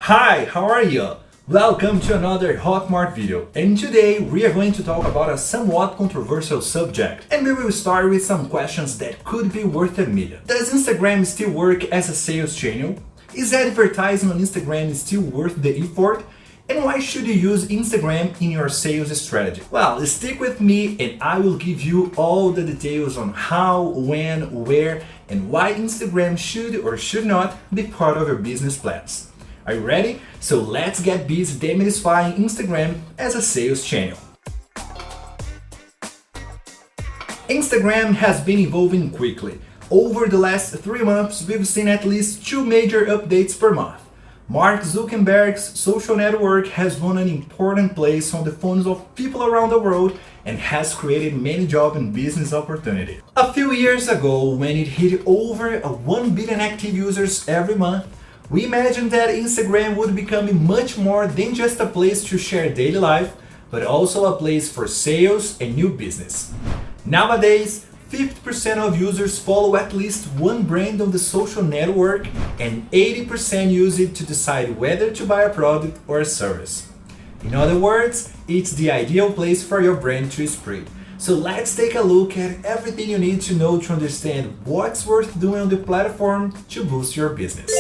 Hi, how are you? Welcome to another Hotmart video, and today we are going to talk about a somewhat controversial subject, and we will start with some questions that could be worth a million. Does Instagram still work as a sales channel? Is advertising on Instagram still worth the effort? And why should you use Instagram in your sales strategy? Well, stick with me and I will give you all the details on how, when, where, and why Instagram should or should not be part of your business plans. Are you ready? So let's get busy demystifying Instagram as a sales channel. Instagram has been evolving quickly. Over the last 3 months, we've seen at least 2 major updates per month. Mark Zuckerberg's social network has won an important place on the phones of people around the world and has created many job and business opportunities. A few years ago, when it hit over 1 billion active users every month, we imagined that Instagram would become much more than just a place to share daily life, but also a place for sales and new business. Nowadays, 50% of users follow at least one brand on the social network and 80% use it to decide whether to buy a product or a service. In other words, it's the ideal place for your brand to spread. So let's take a look at everything you need to know to understand what's worth doing on the platform to boost your business.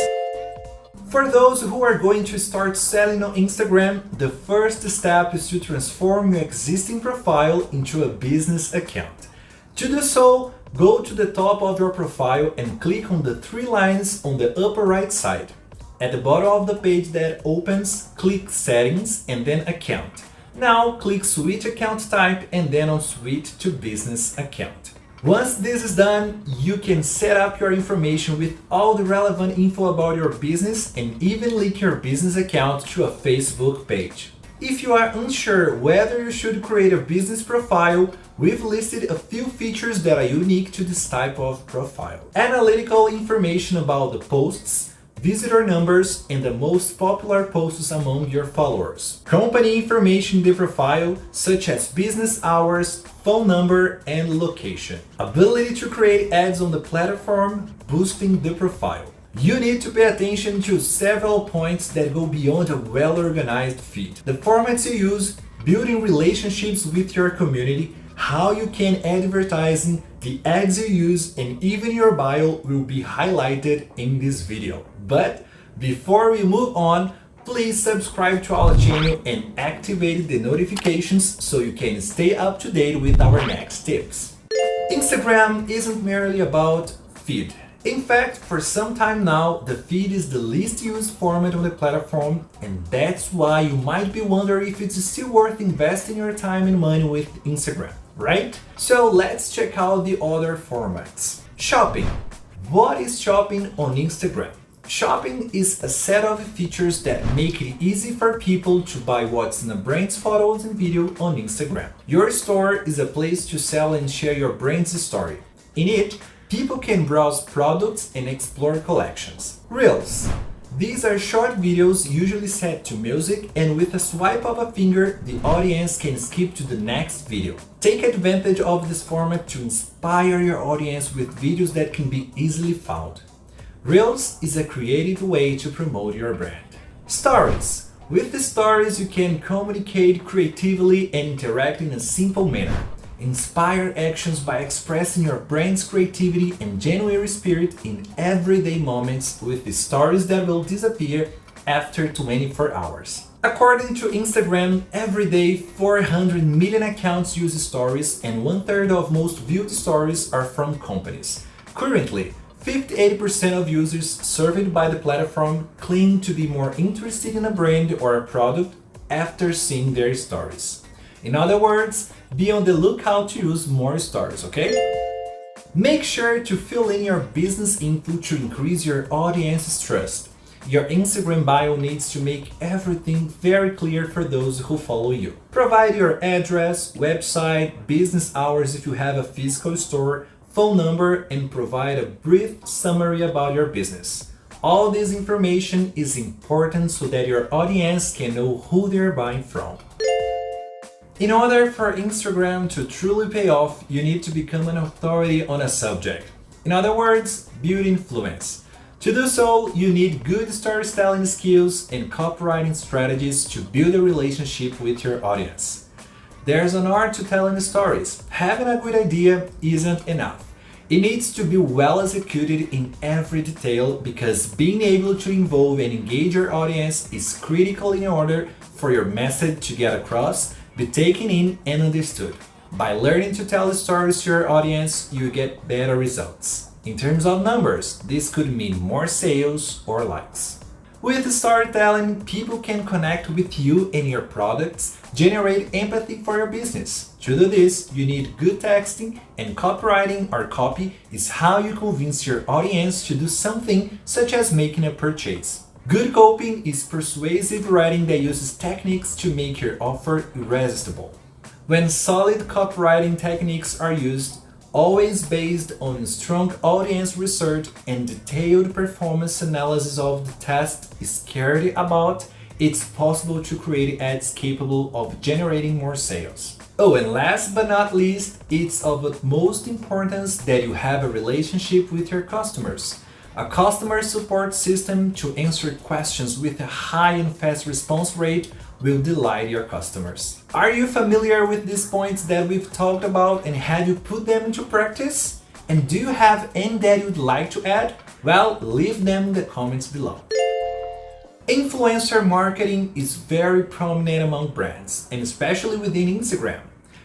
For those who are going to start selling on Instagram, the first step is to transform your existing profile into a business account. To do so, go to the top of your profile and click on the 3 lines on the upper right side. At the bottom of the page that opens, click Settings and then Account. Now click Switch Account Type and then on Switch to Business Account. Once this is done, you can set up your information with all the relevant info about your business and even link your business account to a Facebook page. If you are unsure whether you should create a business profile, we've listed a few features that are unique to this type of profile. Analytical information about the posts, visitor numbers, and the most popular posts among your followers. Company information in the profile, such as business hours, phone number, and location. Ability to create ads on the platform, boosting the profile. You need to pay attention to several points that go beyond a well-organized feed. The formats you use, building relationships with your community, how you can advertising, the ads you use, and even your bio will be highlighted in this video. But before we move on, please subscribe to our channel and activate the notifications so you can stay up to date with our next tips. Instagram isn't merely about feed. In fact, for some time now, the feed is the least used format on the platform, and that's why you might be wondering if it's still worth investing your time and money with Instagram, right? So let's check out the other formats. Shopping. What is shopping on Instagram? Shopping is a set of features that make it easy for people to buy what's in a brand's photos and video on Instagram. Your store is a place to sell and share your brand's story. In it, people can browse products and explore collections. Reels. These are short videos usually set to music, and with a swipe of a finger, the audience can skip to the next video. Take advantage of this format to inspire your audience with videos that can be easily found. Reels is a creative way to promote your brand. Stories. With the stories, you can communicate creatively and interact in a simple manner. Inspire actions by expressing your brand's creativity and genuine spirit in everyday moments with the stories that will disappear after 24 hours. According to Instagram, every day 400 million accounts use stories and 1/3 of most viewed stories are from companies. Currently, 58% of users surveyed by the platform claim to be more interested in a brand or a product after seeing their stories. In other words, be on the lookout to use more stories, okay? Make sure to fill in your business info to increase your audience's trust. Your Instagram bio needs to make everything very clear for those who follow you. Provide your address, website, business hours if you have a physical store, phone number, and provide a brief summary about your business. All this information is important so that your audience can know who they're buying from. In order for Instagram to truly pay off, you need to become an authority on a subject. In other words, build influence. To do so, you need good storytelling skills and copywriting strategies to build a relationship with your audience. There's an art to telling stories. Having a good idea isn't enough. It needs to be well executed in every detail because being able to involve and engage your audience is critical in order for your message to get across, be taken in and understood. By learning to tell stories to your audience, you get better results. In terms of numbers, this could mean more sales or likes. With storytelling, people can connect with you and your products, generate empathy for your business. To do this, you need good texting, and copywriting or copy is how you convince your audience to do something such as making a purchase. Good copying is persuasive writing that uses techniques to make your offer irresistible. When solid copywriting techniques are used, always based on strong audience research and detailed performance analysis of the test is carried about, it's possible to create ads capable of generating more sales. Oh, and last but not least, it's of utmost importance that you have a relationship with your customers. A customer support system to answer questions with a high and fast response rate will delight your customers. Are you familiar with these points that we've talked about and have you put them into practice? And do you have any that you'd like to add? Well, leave them in the comments below. Influencer marketing is very prominent among brands, and especially within Instagram.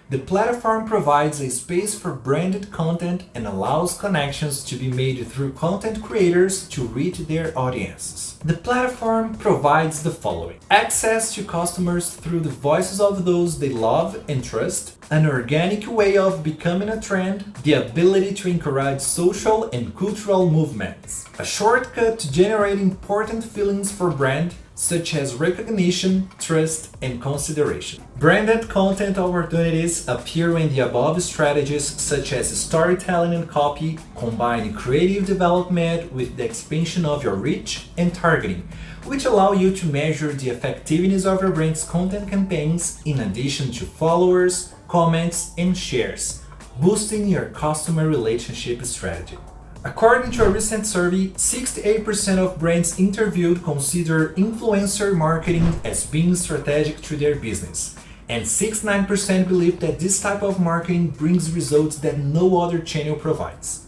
The platform provides a space for branded content and allows connections to be made through content creators to reach their audiences. The platform provides the following: access to customers through the voices of those they love and trust, an organic way of becoming a trend, the ability to encourage social and cultural movements, a shortcut to generate important feelings for brand, such as recognition, trust, and consideration. Branded content opportunities appear when the above strategies, such as storytelling and copy, combine creative development with the expansion of your reach and targeting, which allow you to measure the effectiveness of your brand's content campaigns in addition to followers, comments, and shares, boosting your customer relationship strategy. According to a recent survey, 68% of brands interviewed consider influencer marketing as being strategic to their business, and 69% believe that this type of marketing brings results that no other channel provides.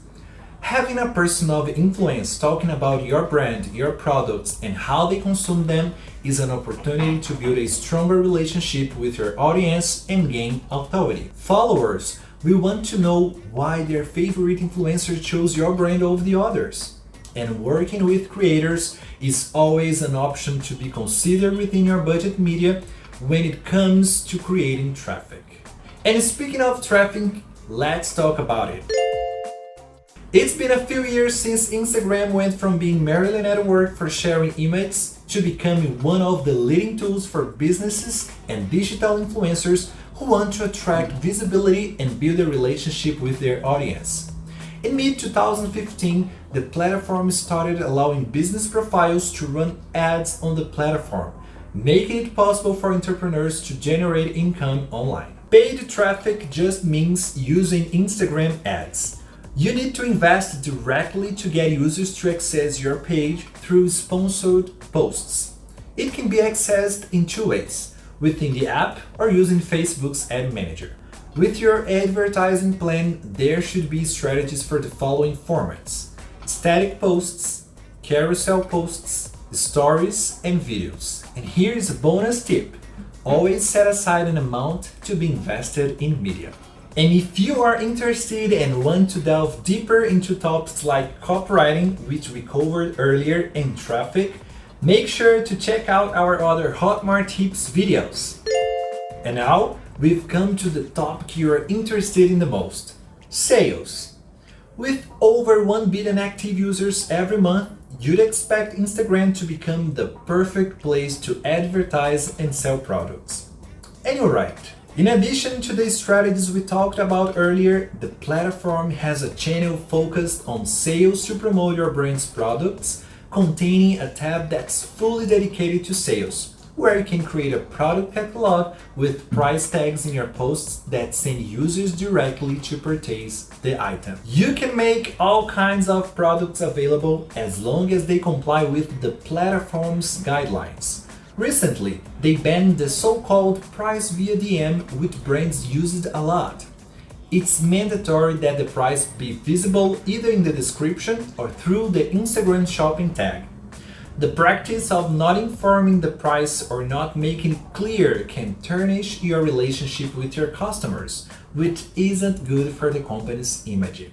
Having a person of influence talking about your brand, your products, and how they consume them is an opportunity to build a stronger relationship with your audience and gain authority. Followers will want to know why their favorite influencer chose your brand over the others. And working with creators is always an option to be considered within your budget media when it comes to creating traffic. And speaking of traffic, let's talk about it. It's been a few years since Instagram went from being merely a network for sharing images to becoming one of the leading tools for businesses and digital influencers who want to attract visibility and build a relationship with their audience. In mid-2015, the platform started allowing business profiles to run ads on the platform, making it possible for entrepreneurs to generate income online. Paid traffic just means using Instagram ads. You need to invest directly to get users to access your page through sponsored posts. It can be accessed in two ways: within the app or using Facebook's ad manager. With your advertising plan, there should be strategies for the following formats: static posts, carousel posts, stories, and videos. And here is a bonus tip: always set aside an amount to be invested in media. And if you are interested and want to delve deeper into topics like copywriting, which we covered earlier, and traffic, make sure to check out our other Hotmart tips videos. And now, we've come to the topic you are interested in the most: sales. With over 1 billion active users every month, you'd expect Instagram to become the perfect place to advertise and sell products. And you're right. In addition to the strategies we talked about earlier, the platform has a channel focused on sales to promote your brand's products, containing a tab that's fully dedicated to sales, where you can create a product catalog with price tags in your posts that send users directly to purchase the item. You can make all kinds of products available as long as they comply with the platform's guidelines. Recently, they banned the so-called price via DM, which brands used a lot. It's mandatory that the price be visible either in the description or through the Instagram shopping tag. The practice of not informing the price or not making it clear can tarnish your relationship with your customers, which isn't good for the company's image.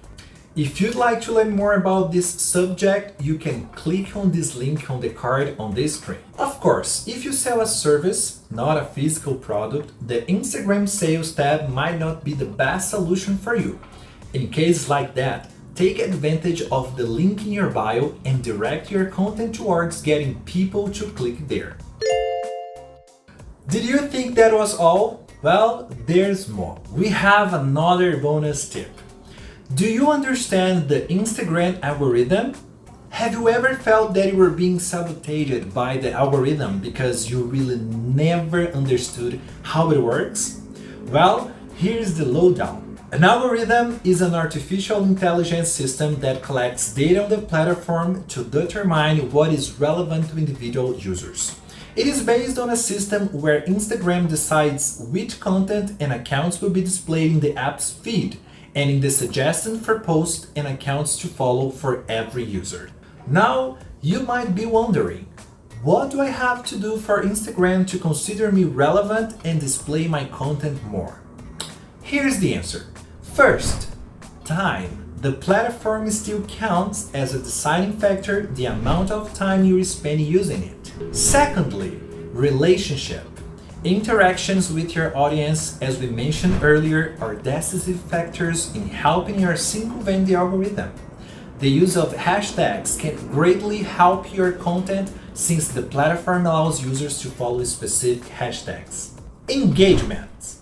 If you'd like to learn more about this subject, you can click on this link on the card on the screen. Of course, if you sell a service, not a physical product, the Instagram sales tab might not be the best solution for you. In cases like that, take advantage of the link in your bio and direct your content towards getting people to click there. Did you think that was all? Well, there's more. We have another bonus tip. Do you understand the Instagram algorithm? Have you ever felt that you were being sabotaged by the algorithm because you really never understood how it works? Well, here's the lowdown. An algorithm is an artificial intelligence system that collects data on the platform to determine what is relevant to individual users. It is based on a system where Instagram decides which content and accounts will be displayed in the app's feed and in the suggestion for posts and accounts to follow for every user. Now, you might be wondering, what do I have to do for Instagram to consider me relevant and display my content more? Here's the answer. First, time. The platform still counts as a deciding factor the amount of time you spend using it. Secondly, relationship. Interactions with your audience, as we mentioned earlier, are decisive factors in helping your circumvent the algorithm. The use of hashtags can greatly help your content since the platform allows users to follow specific hashtags. Engagement.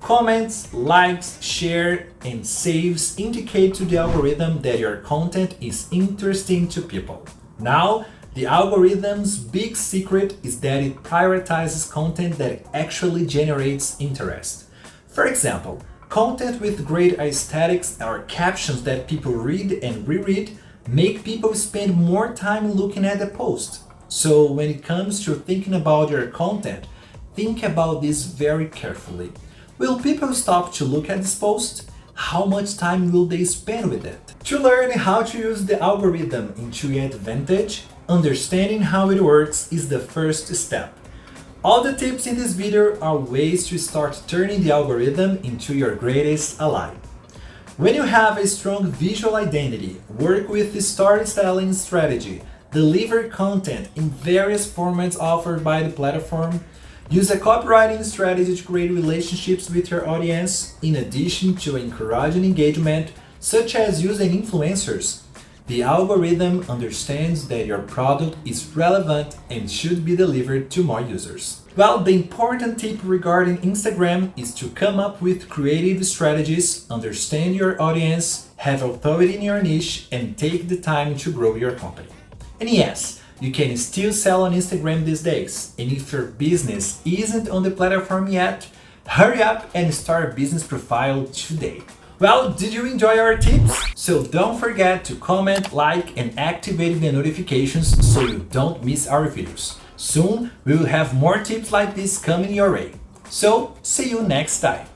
Comments, likes, share, and saves indicate to the algorithm that your content is interesting to people. Now, the algorithm's big secret is that it prioritizes content that actually generates interest. For example, content with great aesthetics or captions that people read and reread make people spend more time looking at the post. So when it comes to thinking about your content, think about this very carefully. Will people stop to look at this post? How much time will they spend with it? To learn how to use the algorithm into your advantage, understanding how it works is the first step. All the tips in this video are ways to start turning the algorithm into your greatest ally. When you have a strong visual identity, work with the storytelling strategy, deliver content in various formats offered by the platform, use a copywriting strategy to create relationships with your audience, in addition to encouraging engagement, such as using influencers. The algorithm understands that your product is relevant and should be delivered to more users. Well, the important tip regarding Instagram is to come up with creative strategies, understand your audience, have authority in your niche, and take the time to grow your company. And yes, you can still sell on Instagram these days. And if your business isn't on the platform yet, hurry up and start a business profile today. Well, did you enjoy our tips? So don't forget to comment, like, and activate the notifications so you don't miss our videos. Soon we will have more tips like this coming your way. So see you next time.